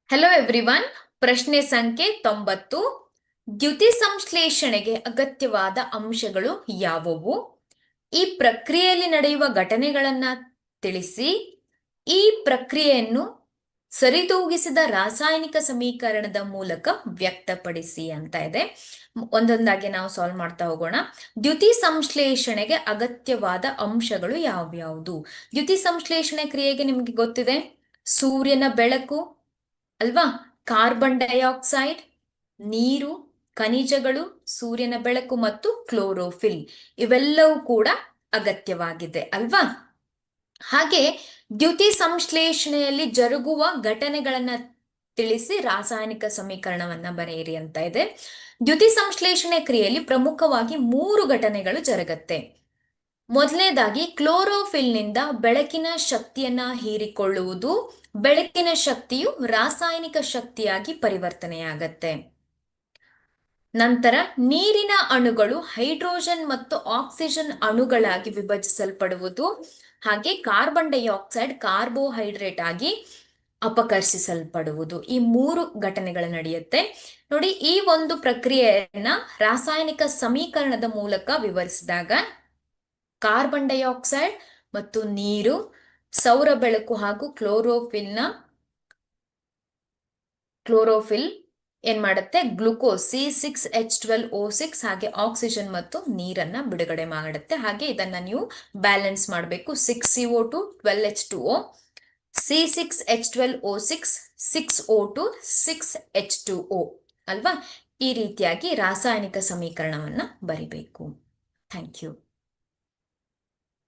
Hello everyone. ಪ್ರಶ್ನೆ ಸಂಖ್ಯೆ 90. ದ್ಯುತಿ ಸಂಶ್ಲೇಷಣೆಗೆ ಅಗತ್ಯವಾದ ಅಂಶಗಳು ಯಾವುವು? ಈ ಪ್ರಕ್ರಿಯೆಯಲ್ಲಿ ನಡೆಯುವ ಘಟನೆಗಳನ್ನ ತಿಳಿಸಿ. ಈ ಪ್ರಕ್ರಿಯೆಯನ್ನು ಸರಿದೂಗಿಸಿದ ರಾಸಾಯನಿಕ ಸಮೀಕರಣದ ಮೂಲಕ ವ್ಯಕ್ತಪಡಿಸಿ ಅಂತ ಇದೆ. ಒಂದೊಂದಾಗಿ ನಾವು ಸಾಲ್ವ್ ಮಾಡ್ತಾ ಹೋಗೋಣ. ದ್ಯುತಿ ಸಂಶ್ಲೇಷಣೆಗೆ ಅಗತ್ಯವಾದ ಅಂಶಗಳು ಯಾವ್ಯಾವುದು? ದ್ಯುತಿ ಸಂಶ್ಲೇಷಣೆ ಕ್ರಿಯೆಗೆ ನಿಮಗೆ ಗೊತ್ತಿದೆ, ಸೂರ್ಯನ ಬೆಳಕು ಅಲ್ವಾ, ಕಾರ್ಬನ್ ಡೈಆಕ್ಸೈಡ್, ನೀರು, ಖನಿಜಗಳು, ಸೂರ್ಯನ ಬೆಳಕು ಮತ್ತು ಕ್ಲೋರೋಫಿಲ್ ಇವೆಲ್ಲವೂ ಕೂಡ ಅಗತ್ಯವಾಗಿದೆ ಅಲ್ವಾ. ಹಾಗೆ ದ್ಯುತಿ ಸಂಶ್ಲೇಷಣೆಯಲ್ಲಿ ಜರುಗುವ ಘಟನೆಗಳನ್ನ ತಿಳಿಸಿ ರಾಸಾಯನಿಕ ಸಮೀಕರಣವನ್ನ ಬರೆಯಿರಿ ಅಂತ ಇದೆ. ದ್ಯುತಿ ಸಂಶ್ಲೇಷಣೆ ಕ್ರಿಯೆಯಲ್ಲಿ ಪ್ರಮುಖವಾಗಿ 3 ಘಟನೆಗಳು ಜರುಗತ್ತೆ. ಮೊದಲನೇದಾಗಿ ಕ್ಲೋರೋಫಿಲ್ನಿಂದ ಬೆಳಕಿನ ಶಕ್ತಿಯನ್ನ ಹೀರಿಕೊಳ್ಳುವುದು. ಬೆಳಕಿನ ಶಕ್ತಿಯು ರಾಸಾಯನಿಕ ಶಕ್ತಿಯಾಗಿ ಪರಿವರ್ತನೆಯಾಗತ್ತೆ. ನಂತರ ನೀರಿನ ಅಣುಗಳು ಹೈಡ್ರೋಜನ್ ಮತ್ತು ಆಕ್ಸಿಜನ್ ಅಣುಗಳಾಗಿ ವಿಭಜಿಸಲ್ಪಡುವುದು. ಹಾಗೆ ಕಾರ್ಬನ್ ಡೈಆಕ್ಸೈಡ್ ಕಾರ್ಬೋಹೈಡ್ರೇಟ್ ಆಗಿ ಅಪಕರ್ಷಿಸಲ್ಪಡುವುದು. ಈ 3 ಘಟನೆಗಳು ನಡೆಯುತ್ತೆ ನೋಡಿ. ಈ ಒಂದು ಪ್ರಕ್ರಿಯೆಯನ್ನ ರಾಸಾಯನಿಕ ಸಮೀಕರಣದ ಮೂಲಕ ವಿವರಿಸಿದಾಗ ಕಾರ್ಬನ್ ಡೈಆಕ್ಸೈಡ್ ಮತ್ತು ನೀರು, ಸೌರ ಬೆಳಕು ಹಾಗೂ ಕ್ಲೋರೋಫಿಲ್ ಏನ್ ಮಾಡುತ್ತೆ, ಗ್ಲುಕೋಸ್ C6H12O6 ಹಾಗೆ ಆಕ್ಸಿಜನ್ ಮತ್ತು ನೀರನ್ನ ಬಿಡುಗಡೆ ಮಾಡುತ್ತೆ. ಹಾಗೆ ಇದನ್ನ ನೀವು ಬ್ಯಾಲೆನ್ಸ್ ಮಾಡಬೇಕು. 6CO2 12H2O, C6H12O6 6O2 6H2O ಅಲ್ವಾ. ಈ ರೀತಿಯಾಗಿ ರಾಸಾಯನಿಕ ಸಮೀಕರಣವನ್ನ ಬರಿಬೇಕು. Thank you.